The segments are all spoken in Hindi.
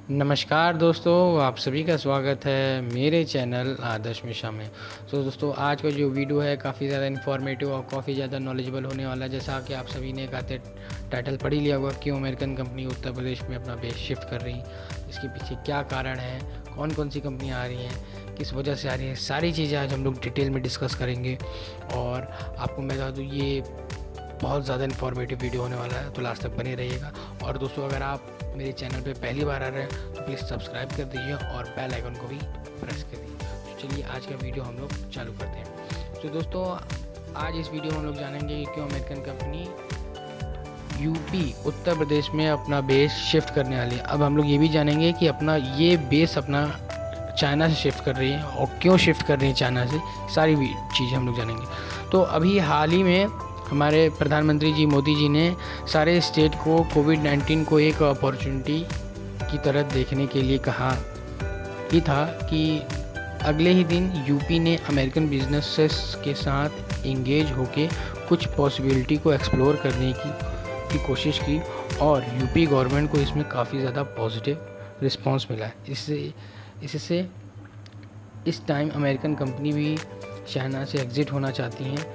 नमस्कार दोस्तों, आप सभी का स्वागत है मेरे चैनल आदर्श मिश्रा में। तो दोस्तों, आज का जो वीडियो है काफ़ी ज़्यादा इन्फॉर्मेटिव और काफ़ी ज़्यादा नॉलेजेबल होने वाला है। जैसा कि आप सभी ने कहते टाइटल पढ़ ही लिया होगा, क्यों अमेरिकन कंपनी उत्तर प्रदेश में अपना बेस शिफ्ट कर रही, इसके पीछे क्या कारण है, कौन कौन सी कंपनियाँ आ रही हैं, किस वजह से आ रही हैं, सारी चीज़ें आज हम लोग डिटेल में डिस्कस करेंगे। और आपको मैं बता दूँ, ये बहुत ज़्यादा इन्फॉर्मेटिव वीडियो होने वाला है, तो लास्ट तक बने रहिएगा। और दोस्तों, अगर आप मेरे चैनल पे पहली बार आ रहे हैं तो प्लीज़ सब्सक्राइब कर दीजिए और बेल आइकन को भी प्रेस कर दीजिए। तो चलिए आज का वीडियो हम लोग चालू करते हैं। तो दोस्तों, आज इस वीडियो में हम लोग जानेंगे कि क्यों American company UP Uttar Pradesh में अपना बेस शिफ्ट करने वाली है। अब हम लोग ये भी जानेंगे कि अपना ये बेस अपना चाइना से शिफ्ट कर रही है और क्यों शिफ्ट कर रही है चाइना से, सारी चीज़ें हम लोग जानेंगे। तो अभी हाल ही में हमारे प्रधानमंत्री जी मोदी जी ने सारे स्टेट को कोविड-19 को एक अपॉर्चुनिटी की तरह देखने के लिए कहा ही था कि अगले ही दिन यूपी ने अमेरिकन बिजनेसेस के साथ इंगेज होके कुछ पॉसिबिलिटी को एक्सप्लोर करने की कोशिश की और यूपी गवर्नमेंट को इसमें काफ़ी ज़्यादा पॉजिटिव रिस्पांस मिला है। इससे इस टाइम अमेरिकन कंपनी भी चाइना से एग्ज़िट होना चाहती हैं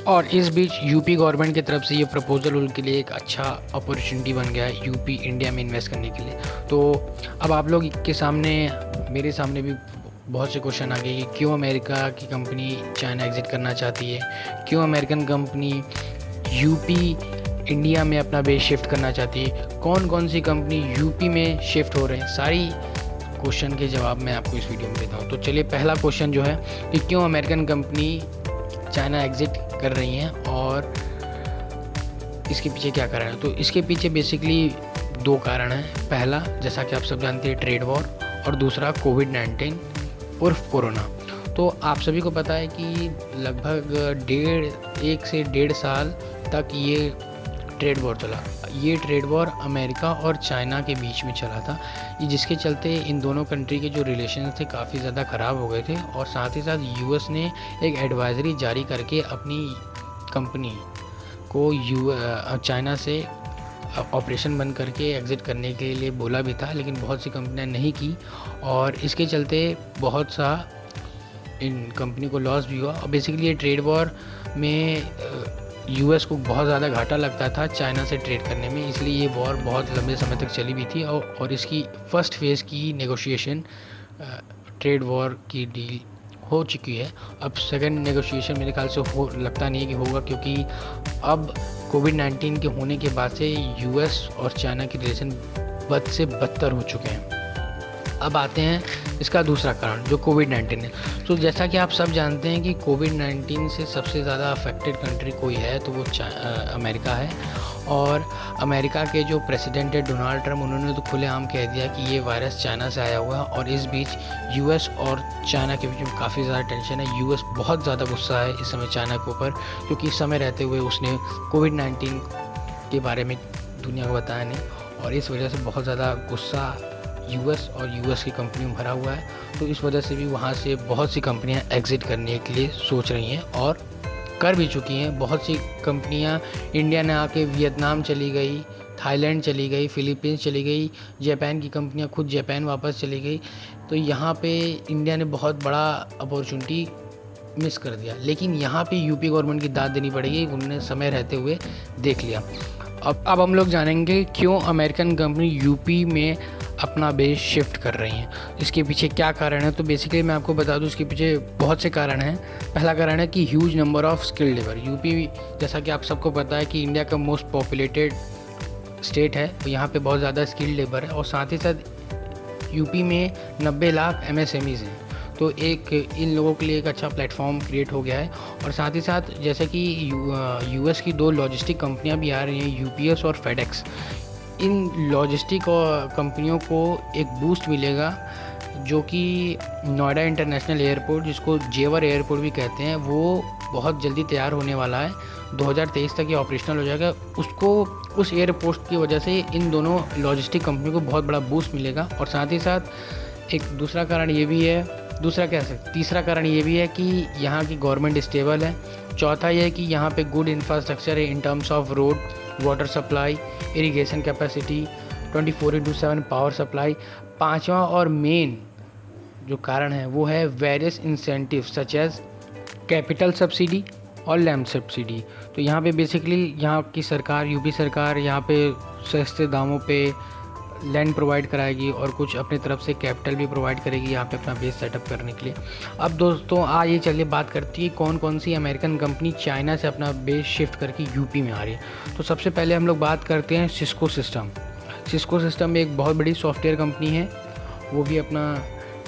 और इस बीच यूपी गवर्नमेंट की तरफ से ये प्रपोज़ल उनके लिए एक अच्छा अपॉर्चुनिटी बन गया है यूपी इंडिया में इन्वेस्ट करने के लिए। तो अब आप लोग के सामने, मेरे सामने भी बहुत से क्वेश्चन आ गए कि क्यों अमेरिका की कंपनी चाइना एग्ज़िट करना चाहती है, क्यों अमेरिकन कंपनी यूपी इंडिया में अपना बेस शिफ्ट करना चाहती है, कौन कौन सी कंपनी यूपी में शिफ्ट हो रहे हैं, सारी क्वेश्चन के जवाब मैं आपको इस वीडियो में देता हूँ। तो चलिए, पहला क्वेश्चन जो है कि क्यों अमेरिकन कंपनी चाइना एग्ज़िट कर रही हैं और इसके पीछे क्या कारण है। तो इसके पीछे बेसिकली दो कारण हैं। पहला, जैसा कि आप सब जानते हैं, ट्रेड वॉर, और दूसरा कोविड-19 उर्फ कोरोना। तो आप सभी को पता है कि लगभग 1 से 1.5 साल तक ये ट्रेड वॉर चला। ये ट्रेड वॉर अमेरिका और चाइना के बीच में चला था, जिसके चलते इन दोनों कंट्री के जो रिलेशन थे काफ़ी ज़्यादा ख़राब हो गए थे। और साथ ही साथ यूएस ने एक एडवाइजरी जारी करके अपनी कंपनी को चाइना से ऑपरेशन बंद करके एग्ज़िट करने के लिए बोला भी था, लेकिन बहुत सी कंपनियां नहीं की और इसके चलते बहुत सा इन कंपनी को लॉस भी हुआ। और बेसिकली ये ट्रेड वॉर में यूएस को बहुत ज़्यादा घाटा लगता था चाइना से ट्रेड करने में, इसलिए ये वॉर बहुत लंबे समय तक चली भी थी। और इसकी फ़र्स्ट फेज़ की नेगोशिएशन ट्रेड वॉर की डील हो चुकी है। अब सेकंड नेगोशिएशन मेरे ख्याल से लगता नहीं है कि होगा, क्योंकि अब कोविड-19 के होने के बाद से यूएस और चाइना के रिलेशन बद से बदतर हो चुके हैं। अब आते हैं इसका दूसरा कारण, जो कोविड-19 है। तो जैसा कि आप सब जानते हैं कि कोविड-19 से सबसे ज़्यादा अफेक्टेड कंट्री कोई है तो वो अमेरिका है। और अमेरिका के जो प्रेसिडेंट है डोनाल्ड ट्रम्प, उन्होंने तो खुलेआम कह दिया कि ये वायरस चाइना से आया हुआ है। और इस बीच यूएस और चाइना के बीच में काफ़ी ज़्यादा टेंशन है। यूएस बहुत ज़्यादा गुस्सा है इस समय चाइना के ऊपर, क्योंकि इस समय रहते हुए उसने कोविड-19 के बारे में दुनिया को बताया नहीं, और इस वजह से बहुत ज़्यादा गुस्सा यूएस और यूएस की कंपनियों में भरा हुआ है। तो इस वजह से भी वहाँ से बहुत सी कंपनियाँ एग्ज़िट करने के लिए सोच रही हैं और कर भी चुकी हैं। बहुत सी कंपनियाँ इंडिया ने आके वियतनाम चली गई, थाईलैंड चली गई, फिलीपींस चली गई, जापान की कंपनियाँ खुद जापान वापस चली गई। तो यहाँ पे इंडिया ने बहुत बड़ा अपॉर्चुनिटी मिस कर दिया, लेकिन यहाँ पे यूपी गवर्नमेंट की दाद देनी पड़ेगी, उन्होंने समय रहते हुए देख लिया। अब हम लोग जानेंगे क्यों अमेरिकन कंपनी यूपी में अपना बेस शिफ्ट कर रही हैं, इसके पीछे क्या कारण है। तो बेसिकली मैं आपको बता दूं, इसके पीछे बहुत से कारण हैं। पहला कारण है कि huge number of skilled labour. UP, जैसा कि आप सबको पता है कि इंडिया का मोस्ट पॉपुलेटेड स्टेट है, तो यहाँ पे बहुत ज़्यादा स्किल्ड लेबर है। और साथ ही साथ यूपी में 90 लाख MSMEs हैं, तो एक इन लोगों के लिए एक अच्छा प्लेटफॉर्म क्रिएट हो गया है। और साथ ही साथ जैसे कि यूएस की 2 लॉजिस्टिक कंपनियां भी आ रही हैं, यूपीएस और फेडेक्स। इन लॉजिस्टिक कंपनियों को एक बूस्ट मिलेगा, जो कि नोएडा इंटरनेशनल एयरपोर्ट, जिसको जेवर एयरपोर्ट भी कहते हैं, वो बहुत जल्दी तैयार होने वाला है। 2023 तक ये ऑपरेशनल हो जाएगा। उस एयरपोर्ट की वजह से इन दोनों लॉजिस्टिक कंपनी को बहुत बड़ा बूस्ट मिलेगा। और साथ ही साथ एक दूसरा कारण ये भी है, तीसरा कारण ये भी है कि यहाँ की गवर्नमेंट स्टेबल है। चौथा ये है कि यहाँ पे गुड इंफ्रास्ट्रक्चर है in terms of road, water supply, irrigation capacity, 24/7 power supply. पांचवा और मेन जो कारण है वो है various incentive such as capital subsidy और लैंड सब्सिडी। तो यहाँ पे बेसिकली यहाँ की सरकार, यूपी सरकार यहाँ पे सस्ते दामों पे लैंड प्रोवाइड कराएगी और कुछ अपनी तरफ से कैपिटल भी प्रोवाइड करेगी यहाँ पे अपना बेस सेटअप करने के लिए। अब दोस्तों आइए चलिए बात करती है कौन कौन सी अमेरिकन कंपनी चाइना से अपना बेस शिफ्ट करके यूपी में आ रही है। तो सबसे पहले हम लोग बात करते हैं सिस्को सिस्टम। सिस्को सिस्टम एक बहुत बड़ी सॉफ्टवेयर कंपनी है, वो भी अपना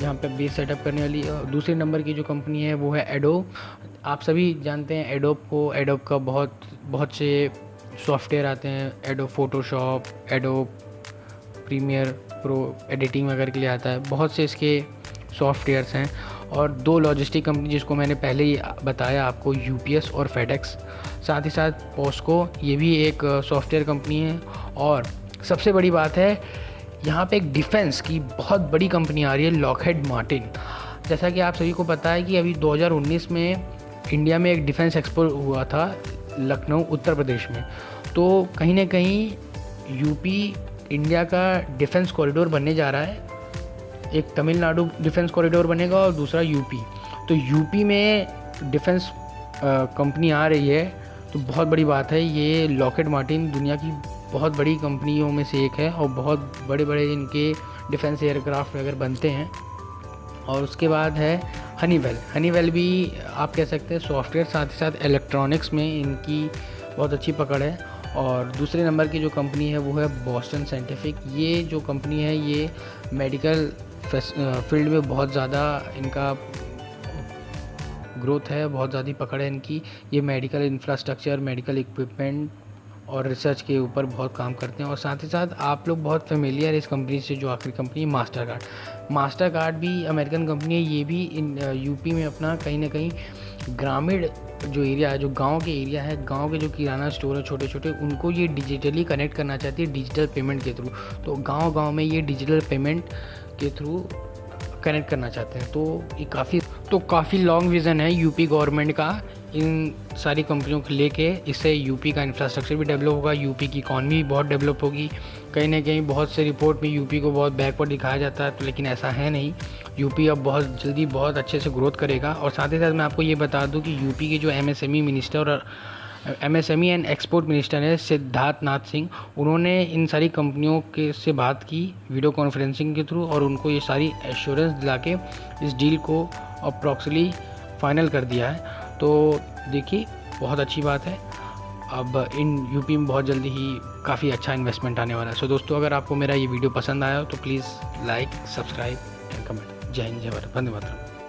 यहाँ पे बेस सेटअप करने वाली। दूसरे नंबर की जो कंपनी है वो है एडोब। आप सभी जानते हैं एडोब को, एडोब का बहुत से सॉफ्टवेयर आते हैं, Adobe Photoshop, Adobe Premiere Pro editing वगैरह के लिए आता है, बहुत से इसके सॉफ्टवेयर्स हैं। और दो लॉजिस्टिक कंपनी जिसको मैंने पहले ही बताया आपको, यूपीएस और फेडेक्स, साथ ही साथ पोस्को, ये भी एक सॉफ्टवेयर कंपनी है। और सबसे बड़ी बात है यहाँ पे एक डिफेंस की बहुत बड़ी कंपनी आ रही है, लॉकहीड मार्टिन। जैसा कि आप सभी को पता है कि अभी 2019 में इंडिया में एक डिफेंस एक्सपो हुआ था लखनऊ उत्तर प्रदेश में। तो कहीं ना कहीं यूपी इंडिया का डिफेंस कॉरिडोर बनने जा रहा है। एक तमिलनाडु डिफेंस कॉरिडोर बनेगा और दूसरा यूपी। तो यूपी में डिफेंस कंपनी आ रही है तो बहुत बड़ी बात है। ये लॉकहीड मार्टिन दुनिया की बहुत बड़ी कंपनियों में से एक है और बहुत बड़े बड़े इनके डिफेंस एयरक्राफ्ट वगैरह बनते हैं। और उसके बाद है हनीवेल। हनीवेल भी आप कह सकते हैं सॉफ्टवेयर, साथ ही साथ इलेक्ट्रॉनिक्स में इनकी बहुत अच्छी पकड़ है। और दूसरे नंबर की जो कंपनी है वो है बॉस्टन साइंटिफिक। ये जो कंपनी है ये मेडिकल फील्ड में बहुत ज़्यादा इनका ग्रोथ है, बहुत ज़्यादा पकड़ है इनकी। ये मेडिकल इंफ्रास्ट्रक्चर, मेडिकल इक्विपमेंट और रिसर्च के ऊपर बहुत काम करते हैं। और साथ ही साथ आप लोग बहुत फेमिलियर है इस कंपनी से, जो आखिरी company master card. Master card भी अमेरिकन कंपनी है, ये भी यूपी में अपना कहीं ना कहीं ग्रामीण जो एरिया है, जो गांव के एरिया है, गांव के जो किराना स्टोर है छोटे छोटे, उनको ये डिजिटली कनेक्ट करना चाहती है डिजिटल पेमेंट के थ्रू। तो गांव में ये डिजिटल पेमेंट के थ्रू कनेक्ट करना चाहते हैं। तो काफ़ी लॉन्ग विज़न है यूपी गवर्नमेंट का इन सारी कंपनियों को लेके। इससे यूपी का इंफ्रास्ट्रक्चर भी डेवलप होगा, यूपी की इकॉनमी भी बहुत डेवलप होगी। कहीं ना कहीं बहुत से रिपोर्ट में यूपी को बहुत बैकवर्ड दिखाया जाता है, तो लेकिन ऐसा है नहीं। यूपी अब बहुत जल्दी बहुत अच्छे से ग्रोथ करेगा। और साथ ही साथ मैं आपको ये बता दूं कि यूपी के जो एमएसएमई मिनिस्टर और एमएसएमई एंड एक्सपोर्ट मिनिस्टर है सिद्धार्थ नाथ सिंह, उन्होंने इन सारी कंपनियों के से बात की वीडियो कॉन्फ्रेंसिंग के थ्रू और उनको ये सारी एश्योरेंस दिला के इस डील को अप्रॉक्सली फाइनल कर दिया है। तो देखिए बहुत अच्छी बात है, अब इन यूपी में बहुत जल्दी ही काफ़ी अच्छा इन्वेस्टमेंट आने वाला है। सो दोस्तों अगर आपको मेरा ये वीडियो पसंद आया तो please like, subscribe and comment. जय हिंद, जय भारत, वंदे मातरम।